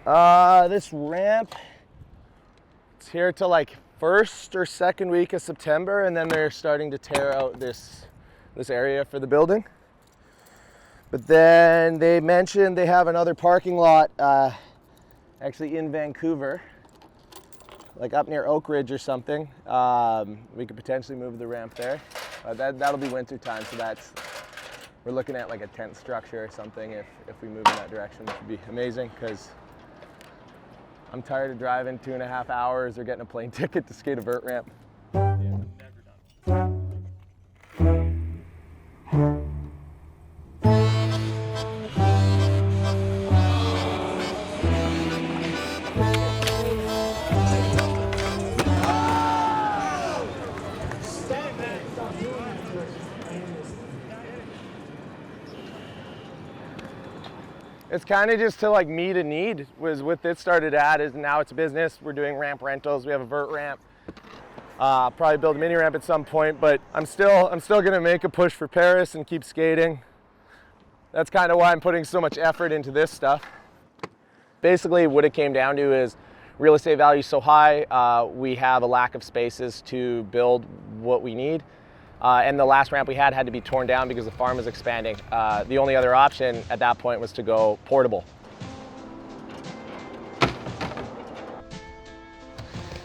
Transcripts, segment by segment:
This ramp, it's here till like first or second week of September, and then they're starting to tear out this area for the building. But then they mentioned they have another parking lot actually in Vancouver, like up near Oak Ridge or something. We could potentially move the ramp there. That'll be winter time, so we're looking at like a tent structure or something if we move in that direction, which would be amazing, because I'm tired of driving 2.5 hours or getting a plane ticket to skate a vert ramp. It's kind of just to like meet a need was what it started at. Is now it's a business. We're doing ramp rentals. We have a vert ramp. Probably build a mini ramp at some point, but I'm still gonna make a push for Paris and keep skating. That's kind of why I'm putting so much effort into this stuff. Basically, what it came down to is real estate value is so high. We have a lack of spaces to build what we need. And the last ramp we had to be torn down because the farm was expanding. The only other option at that point was to go portable.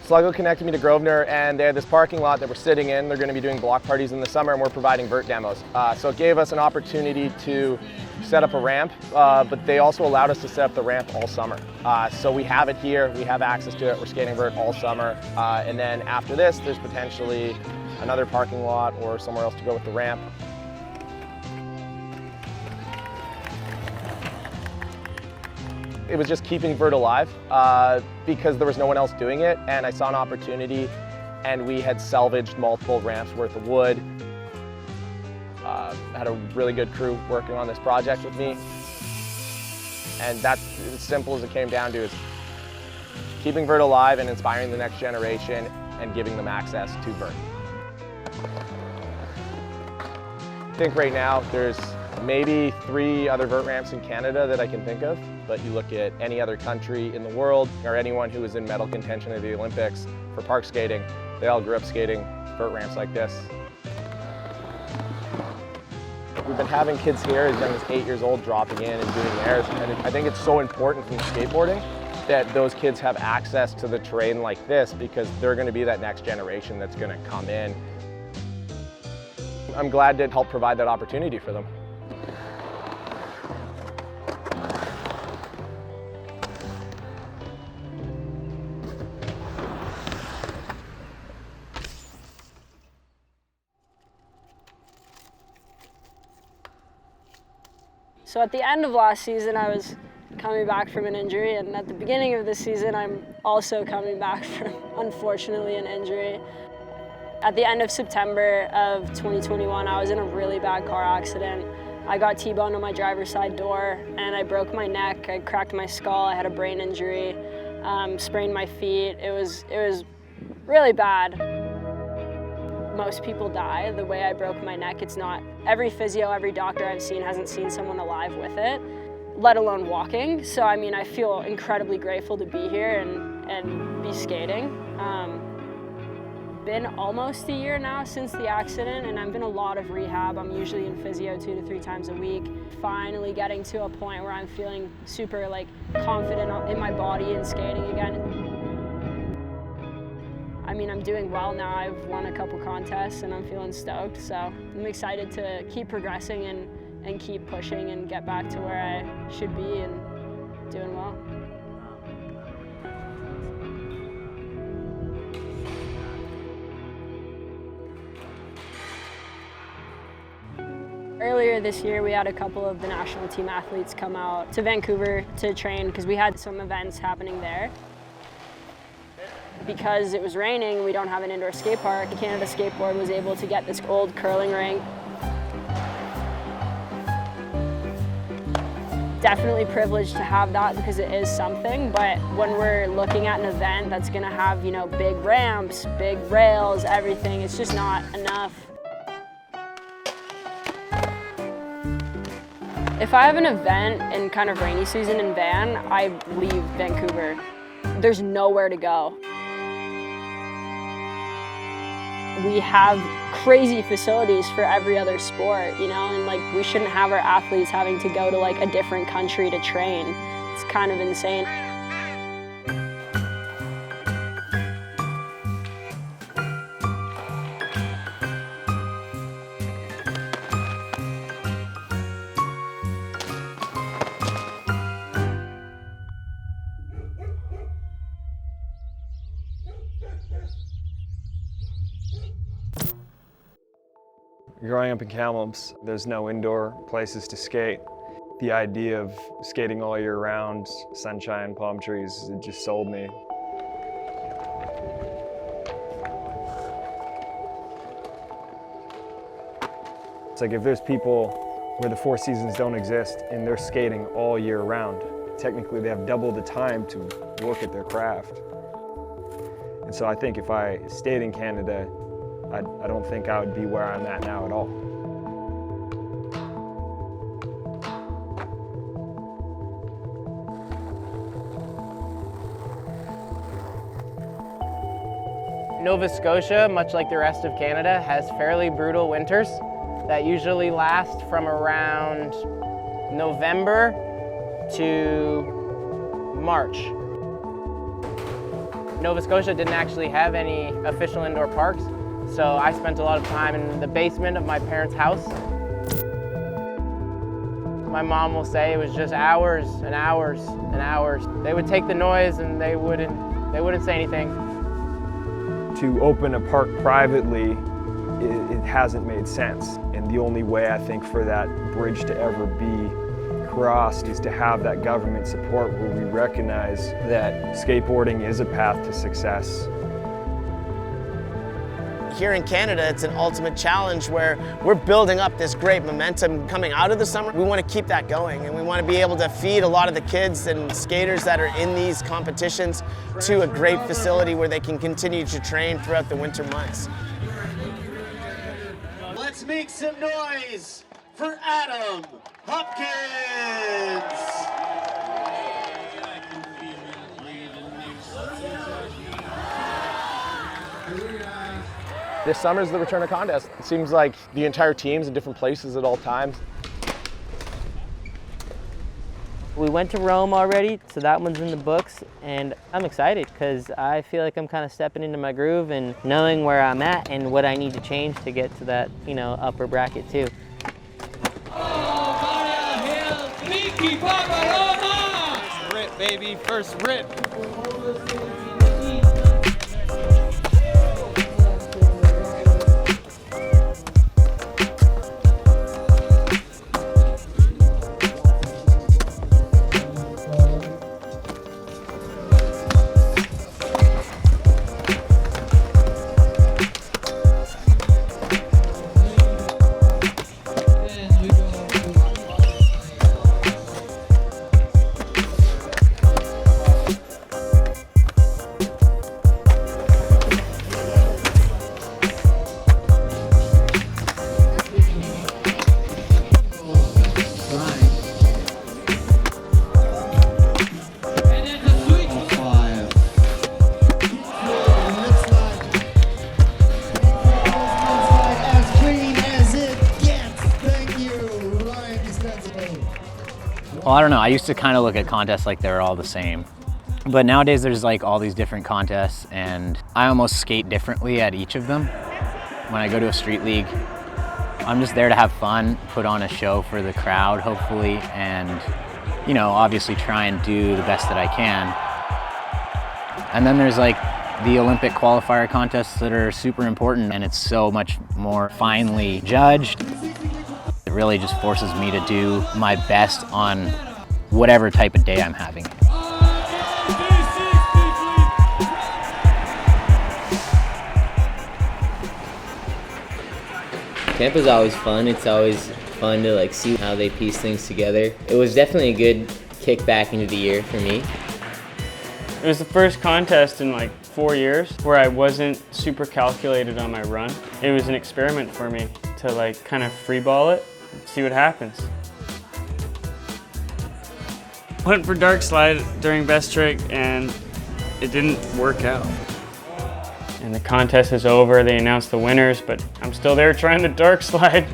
Sluggo connected me to Grosvenor, and they had this parking lot that we're sitting in. They're going to be doing block parties in the summer, and we're providing vert demos. So it gave us an opportunity to set up a ramp, but they also allowed us to set up the ramp all summer. So we have it here, we have access to it, we're skating vert all summer. And then after this, there's potentially another parking lot or somewhere else to go with the ramp. It was just keeping vert alive because there was no one else doing it, and I saw an opportunity, and we had salvaged multiple ramps worth of wood. Had a really good crew working on this project with me, and that's as simple as it came down to, is keeping vert alive and inspiring the next generation and giving them access to vert. I think right now there's maybe 3 other vert ramps in Canada that I can think of, but you look at any other country in the world or anyone who was in medal contention at the Olympics for park skating, they all grew up skating vert ramps like this. We've been having kids here as young as 8 years old dropping in and doing airs, and I think it's so important from skateboarding that those kids have access to the terrain like this, because they're going to be that next generation that's going to come in. I'm glad to help provide that opportunity for them. So at the end of last season, I was coming back from an injury, and at the beginning of this season, I'm also coming back from, unfortunately, an injury. At the end of September of 2021, I was in a really bad car accident. I got T-boned on my driver's side door, and I broke my neck, I cracked my skull, I had a brain injury, sprained my feet. It was really bad. Most people die the way I broke my neck. It's not, every physio, every doctor I've seen hasn't seen someone alive with it, let alone walking. So I mean, I feel incredibly grateful to be here and be skating. Been almost a year now since the accident, and I've been a lot of rehab. I'm usually in physio 2 to 3 times a week. Finally getting to a point where I'm feeling super confident in my body and skating again. I mean, I'm doing well now. I've won a couple contests and I'm feeling stoked. So I'm excited to keep progressing and keep pushing and get back to where I should be and doing well. Earlier this year, we had a couple of the national team athletes come out to Vancouver to train because we had some events happening there. Because it was raining, we don't have an indoor skate park. Canada Skateboard was able to get this old curling rink. Definitely privileged to have that because it is something, but when we're looking at an event that's gonna have, big ramps, big rails, everything, it's just not enough. If I have an event in kind of rainy season in Van, I leave Vancouver. There's nowhere to go. We have crazy facilities for every other sport, you know, and like we shouldn't have our athletes having to go to like a different country to train. It's kind of insane. Growing up in Kamloops, there's no indoor places to skate. The idea of skating all year round, sunshine, palm trees, it just sold me. It's like if there's people where the 4 seasons don't exist and they're skating all year round, technically they have double the time to work at their craft. And so I think if I stayed in Canada, I don't think I would be where I'm at now at all. Nova Scotia, much like the rest of Canada, has fairly brutal winters that usually last from around November to March. Nova Scotia didn't actually have any official indoor parks, so I spent a lot of time in the basement of my parents' house. My mom will say it was just hours and hours and hours. They would take the noise and they wouldn't say anything. To open a park privately, it hasn't made sense. And the only way I think for that bridge to ever be crossed is to have that government support where we recognize that skateboarding is a path to success. Here in Canada, it's an ultimate challenge where we're building up this great momentum coming out of the summer. We want to keep that going, and we want to be able to feed a lot of the kids and skaters that are in these competitions to a great facility where they can continue to train throughout the winter months. Let's make some noise for Adam Hopkins! This summer is the return of contest. It seems like the entire team's in different places at all times. We went to Rome already, so that one's in the books, and I'm excited because I feel like I'm kind of stepping into my groove and knowing where I'm at and what I need to change to get to that, you know, upper bracket too. First rip, baby, first rip. Well, I don't know. I used to kind of look at contests like they were all the same. But nowadays there's like all these different contests and I almost skate differently at each of them. When I go to a street league, I'm just there to have fun, put on a show for the crowd, hopefully, and, you know, obviously try and do the best that I can. And then there's like the Olympic qualifier contests that are super important and it's so much more finely judged. It really just forces me to do my best on whatever type of day I'm having. Camp is always fun. It's always fun to like see how they piece things together. It was definitely a good kick back into the year for me. It was the first contest in like 4 years where I wasn't super calculated on my run. It was an experiment for me to like kind of freeball it, see what happens. Went for dark slide during best trick and it didn't work out. And the contest is over, they announced the winners, but I'm still there trying to dark slide.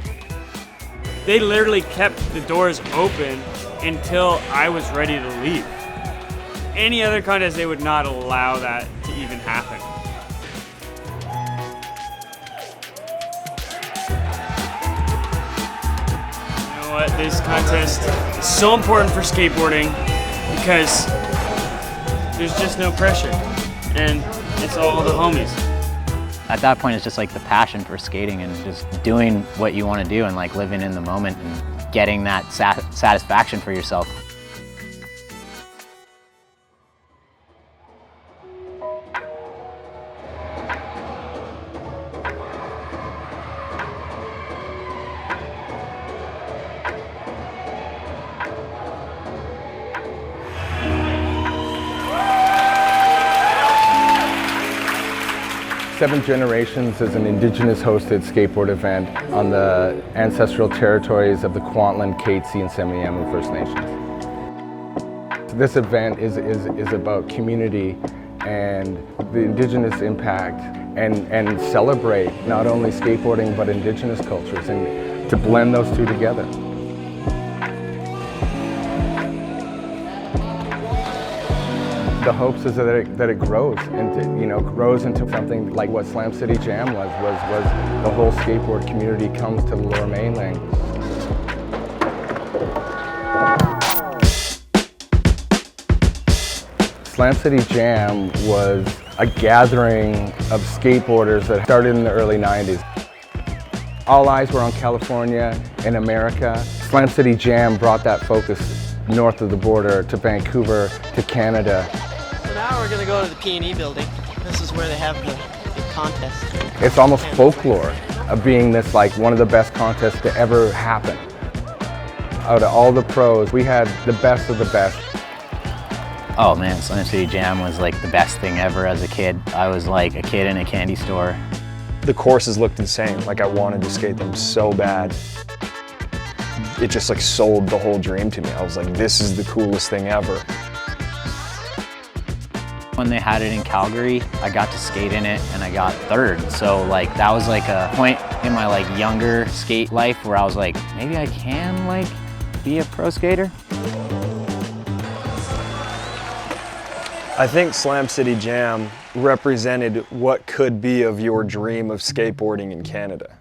They literally kept the doors open until I was ready to leave. Any other contest, they would not allow that to even happen. You know what, this contest is so important for skateboarding because there's just no pressure and it's all the homies. At that point, it's just like the passion for skating and just doing what you want to do and like living in the moment and getting that satisfaction for yourself. Seven Generations is an Indigenous hosted skateboard event on the ancestral territories of the Kwantlen, Katzie, and Semiahmoo First Nations. This event is about community and the Indigenous impact and celebrate not only skateboarding but Indigenous cultures and to blend those two together. The hopes is that it grows and grows into something like what Slam City Jam was the whole skateboard community comes to the Lower Mainland. Slam City Jam was a gathering of skateboarders that started in the early 90s. All eyes were on California and America. Slam City Jam brought that focus north of the border to Vancouver, to Canada. So now we're going to go to the P&E building. This is where they have the contest. It's almost folklore of being this like one of the best contests to ever happen. Out of all the pros, we had the best of the best. Oh man, Slam City Jam was like the best thing ever as a kid. I was like a kid in a candy store. The courses looked insane, like I wanted to skate them so bad. It just like sold the whole dream to me. I was like, this is the coolest thing ever. When they had it in Calgary, I got to skate in it and I got third. So like that was like a point in my like younger skate life where I was like, maybe I can like be a pro skater. I think Slam City Jam represented what could be of your dream of skateboarding in Canada.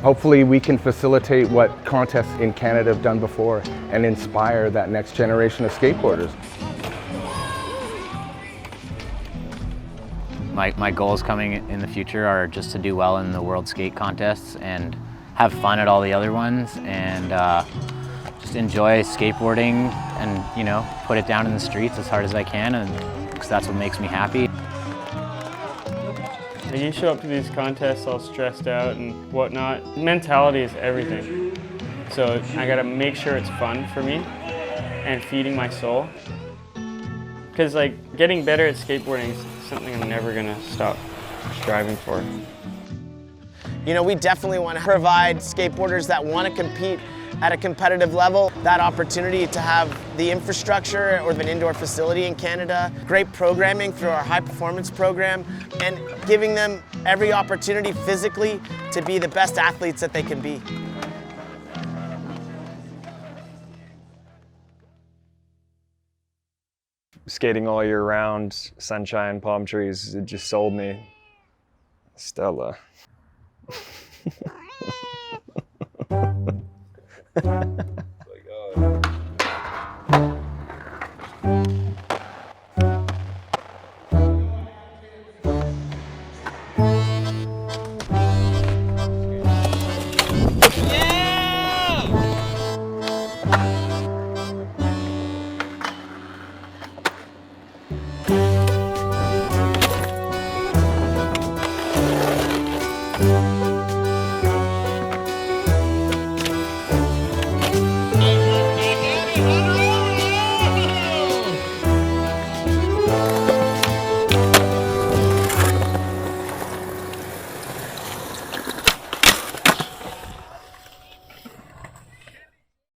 Hopefully we can facilitate what contests in Canada have done before and inspire that next generation of skateboarders. My goals coming in the future are just to do well in the World Skate Contests and have fun at all the other ones and just enjoy skateboarding and, you know, put it down in the streets as hard as I can, and because that's what makes me happy. Like you show up to these contests all stressed out and whatnot. Mentality is everything. So I gotta make sure it's fun for me and feeding my soul. Because like getting better at skateboarding is something I'm never gonna stop striving for. You know, we definitely want to provide skateboarders that want to compete at a competitive level that opportunity to have the infrastructure or an indoor facility in Canada, great programming through our high performance program, and giving them every opportunity physically to be the best athletes that they can be. Skating all year round, sunshine, palm trees, it just sold me. Stella.